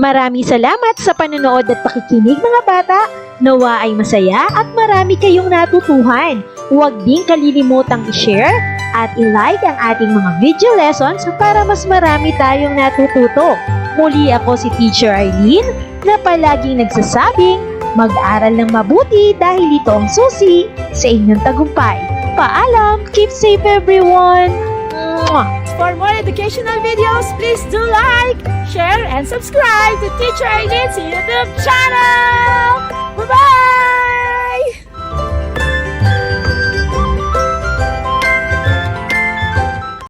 Maraming salamat sa panonood at pakikinig mga bata. Nawa ay masaya at marami kayong natutuhan. Huwag din kalilimutang i-share at i-like ang ating mga video lessons para mas marami tayong natututo. Muli ako si Teacher Arlene na palaging nagsasabing mag-aral ng mabuti dahil ito ang susi sa inyong tagumpay. Paalam! Keep safe everyone! Mwah! For more educational videos, please do like, share, and subscribe to Teacher Arlene's YouTube channel!